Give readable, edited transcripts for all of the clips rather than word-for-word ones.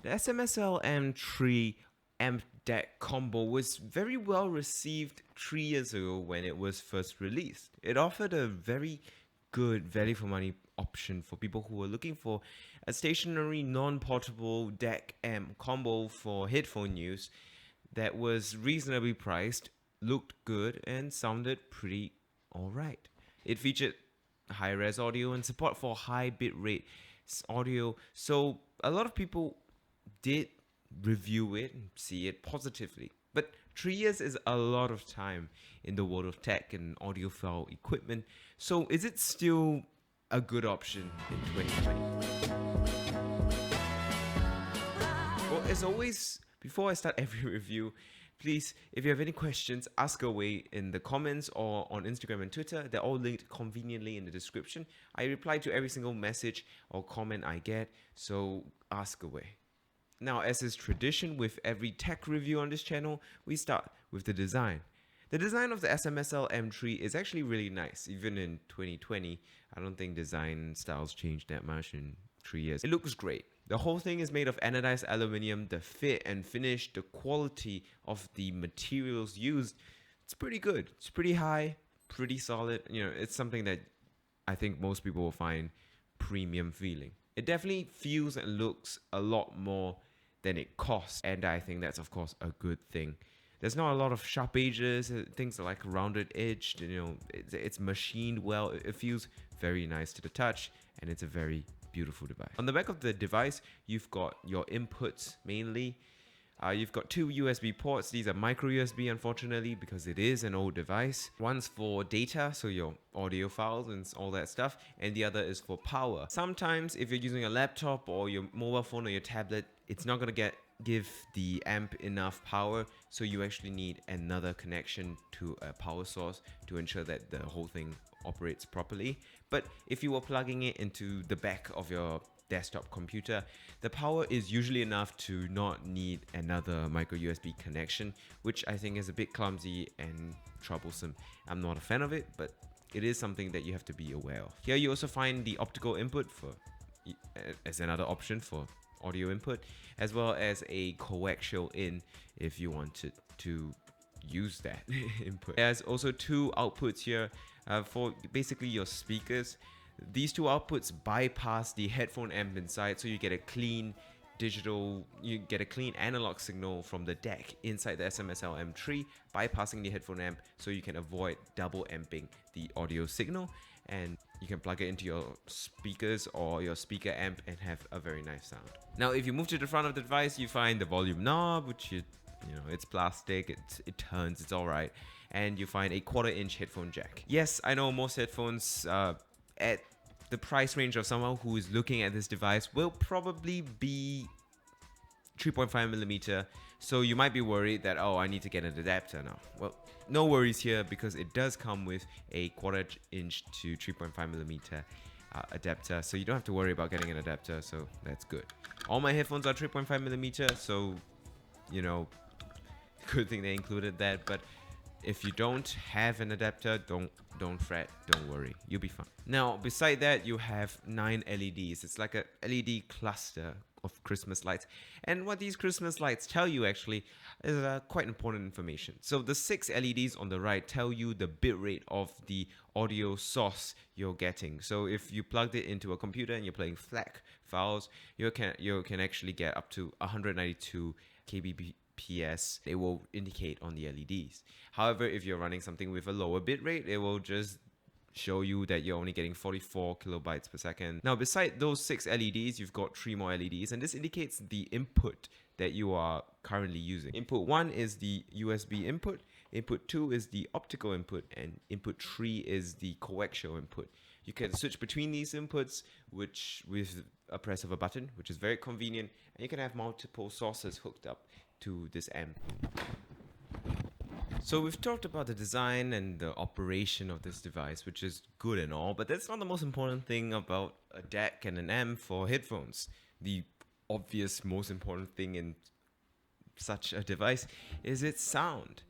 The SMSL M3 amp DAC combo was very well received 3 years ago when it was first released. It offered a very good value for money option for people who were looking for a stationary non-portable DAC amp combo for headphone use that was reasonably priced, looked good, and sounded pretty alright. It featured high-res audio and support for high bitrate audio, so a lot of people did review it and see it positively. But 3 years is a lot of time in the world of tech and audiophile equipment, so is it still a good option in 2020? Well, as always, before I start every review, please, if you have any questions, ask away in the comments or on Instagram and Twitter. They're all linked conveniently in the description. I reply to every single message or comment I get, so ask away. Now, as is tradition with every tech review on this channel, we start with the design. The design of the SMSL M3 is actually really nice. Even in 2020, I don't think design styles changed that much in 3 years. It looks great. The whole thing is made of anodized aluminium. The fit and finish, the quality of the materials used, it's pretty good. It's pretty high, pretty solid. You know, it's something that I think most people will find premium feeling. It definitely feels and looks a lot more than it costs, and I think that's of course a good thing. There's not a lot of sharp edges, things are like rounded edged, you know, it's machined well. It feels very nice to the touch, and it's a very beautiful device. On the back of the device, you've got your inputs mainly. You've got two USB ports. These are micro USB, unfortunately, because it is an old device. One's for data, so your audio files and all that stuff, and the other is for power. Sometimes if you're using a laptop or your mobile phone or your tablet, it's not gonna give the amp enough power, so you actually need another connection to a power source to ensure that the whole thing operates properly. But if you were plugging it into the back of your desktop computer, the power is usually enough to not need another micro USB connection, which I think is a bit clumsy and troublesome. I'm not a fan of it, but it is something that you have to be aware of. Here you also find the optical input as another option for audio input, as well as a coaxial in if you wanted to use that input. There's also two outputs here for basically your speakers. These two outputs bypass the headphone amp inside, so you get a clean analog signal from the DAC inside the SMSL M3, bypassing the headphone amp, so you can avoid double amping the audio signal, and you can plug it into your speakers or your speaker amp and have a very nice sound. Now, if you move to the front of the device, you find the volume knob, which you know, it's plastic, it turns, it's alright, and you find a 1/4-inch headphone jack. Yes, I know most headphones at the price range of someone who is looking at this device will probably be 3.5mm, so you might be worried that, oh, I need to get an adapter now. Well, no worries here, because it does come with a 1/4-inch to 3.5mm adapter, so you don't have to worry about getting an adapter, so that's good. All my headphones are 3.5mm, so you know, good thing they included that. But if you don't have an adapter, don't fret, don't worry, you'll be fine. Now, beside that, you have 9 LEDs. It's like a LED cluster of Christmas lights, and what these Christmas lights tell you actually is quite important information. So the 6 LEDs on the right tell you the bitrate of the audio source you're getting. So if you plugged it into a computer and you're playing FLAC files, you can actually get up to 192 kbps. It will indicate on the LEDs. However, if you're running something with a lower bitrate, it will just show you that you're only getting 44 kilobytes per second. Now, beside those 6 LEDs, you've got 3 more LEDs, and this indicates the input that you are currently using. Input 1 is the USB input, input 2 is the optical input, and input 3 is the coaxial input. You can switch between these inputs with a press of a button, which is very convenient, and you can have multiple sources hooked up to this amp. So we've talked about the design and the operation of this device, which is good and all, but that's not the most important thing about a DAC and an amp for headphones. The obvious most important thing in such a device is its sound.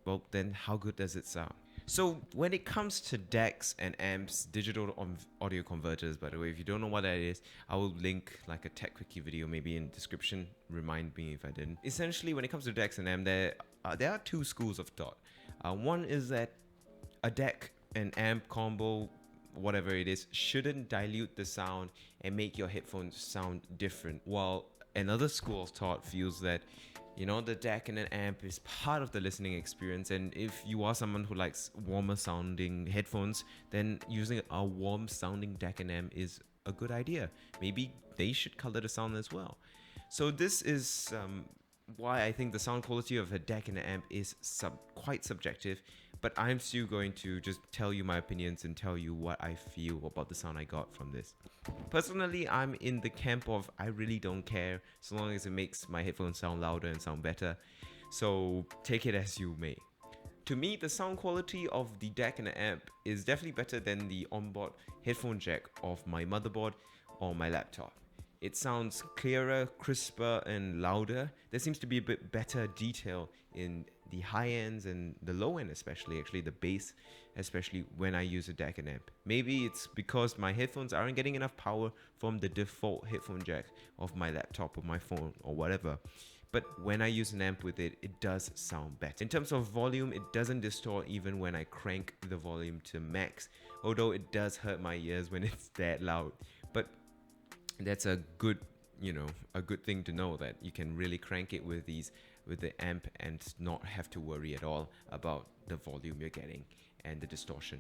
Well, then how good does it sound? So when it comes to DACs and amps, digital audio converters, by the way, if you don't know what that is, I will link like a tech quickie video maybe in description. Remind me if I didn't. Essentially, when it comes to DACs and amp, there are two schools of thought. One is that a DAC and amp combo, whatever it is, shouldn't dilute the sound and make your headphones sound different. While another school of thought feels that, you know, the DAC and an amp is part of the listening experience, and if you are someone who likes warmer sounding headphones, then using a warm sounding DAC and amp is a good idea. Maybe they should color the sound as well. So this is why I think the sound quality of a DAC and an amp is quite subjective, but I'm still going to just tell you my opinions and tell you what I feel about the sound I got from this. Personally, I'm in the camp of I really don't care so long as it makes my headphones sound louder and sound better. So take it as you may. To me, the sound quality of the DAC and the amp is definitely better than the onboard headphone jack of my motherboard or my laptop. It sounds clearer, crisper, and louder. There seems to be a bit better detail in the high ends and the low end, especially the bass, especially when I use a DAC and amp. Maybe it's because my headphones aren't getting enough power from the default headphone jack of my laptop or my phone or whatever. But when I use an amp with it, it does sound better. In terms of volume, it doesn't distort even when I crank the volume to max, although it does hurt my ears when it's that loud. But that's a good thing to know, that you can really crank it with the amp and not have to worry at all about the volume you're getting and the distortion.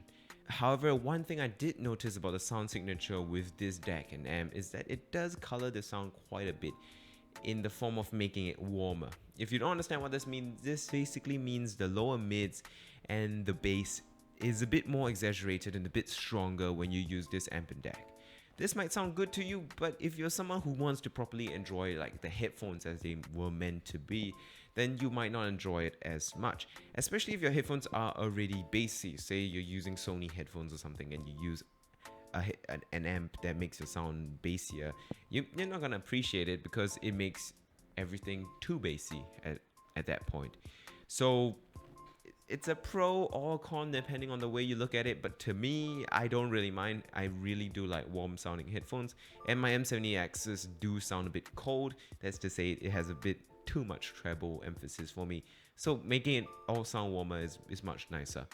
However, one thing I did notice about the sound signature with this DAC and amp is that it does color the sound quite a bit in the form of making it warmer. If you don't understand what this means, this basically means the lower mids and the bass is a bit more exaggerated and a bit stronger when you use this amp and DAC. This might sound good to you, but if you're someone who wants to properly enjoy like the headphones as they were meant to be, then you might not enjoy it as much. Especially if your headphones are already bassy. Say you're using Sony headphones or something and you use an amp that makes your sound bassier, you're not gonna appreciate it because it makes everything too bassy at that point. So it's a pro or con depending on the way you look at it, but to me, I don't really mind. I really do like warm sounding headphones, and my M70Xs do sound a bit cold. That's to say, it has a bit too much treble emphasis for me, so making it all sound warmer is much nicer,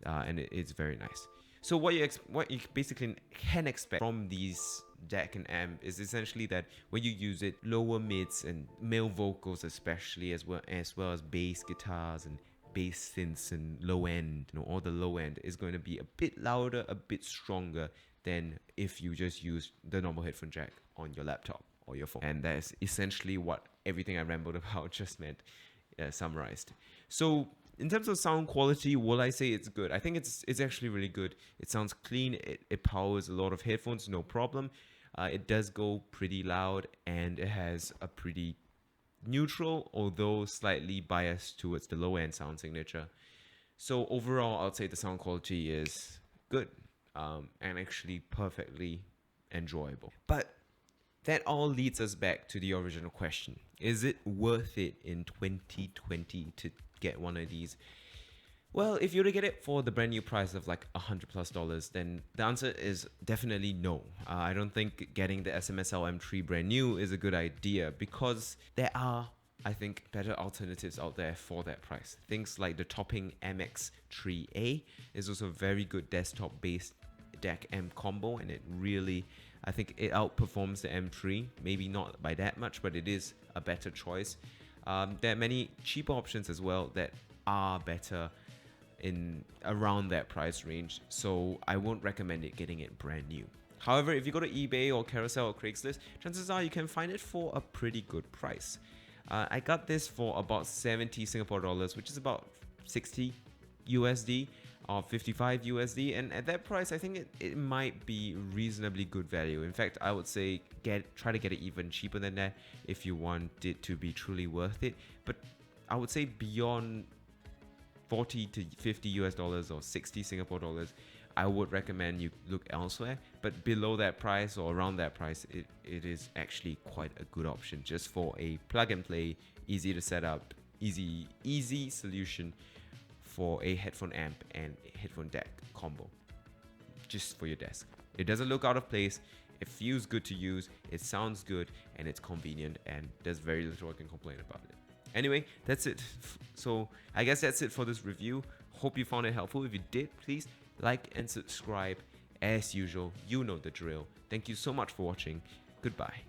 and it's very nice. So what you basically can expect from these DAC and amp is essentially that when you use it, lower mids and male vocals especially, as well as bass guitars and bass synths and low end, all the low end is going to be a bit louder, a bit stronger than if you just use the normal headphone jack on your laptop or your phone. And that's essentially what everything I rambled about just meant, summarized. So in terms of sound quality, will I say it's good? I think it's actually really good. It sounds clean. It powers a lot of headphones, no problem. It does go pretty loud, and it has a pretty neutral, although slightly biased towards the low end sound signature. So overall, I'd say the sound quality is good, and actually perfectly enjoyable. But that all leads us back to the original question. Is it worth it in 2020 to get one of these? Well, if you were to get it for the brand new price of like $100+, then the answer is definitely no. I don't think getting the SMSL M3 brand new is a good idea, because there are, I think, better alternatives out there for that price. Things like the Topping MX3A is also a very good desktop-based DAC amp combo, and it really, I think it outperforms the M3. Maybe not by that much, but it is a better choice. There are many cheaper options as well that are better in around that price range, so I won't recommend it getting it brand new. However, if you go to eBay or Carousel or Craigslist, chances are you can find it for a pretty good price. I got this for about 70 Singapore dollars, which is about 60 USD or 55 USD, and at that price I think it might be reasonably good value. In fact, I would say try to get it even cheaper than that if you want it to be truly worth it. But I would say beyond 40 to 50 US dollars or 60 Singapore dollars, I would recommend you look elsewhere. But below that price or around that price, it is actually quite a good option just for a plug and play, easy to set up, easy solution for a headphone amp and a headphone DAC combo, just for your desk. It doesn't look out of place. It feels good to use. It sounds good, and it's convenient. And there's very little I can complain about it. Anyway, that's it. So I guess that's it for this review. Hope you found it helpful. If you did, please like and subscribe. As usual, you know the drill. Thank you so much for watching. Goodbye.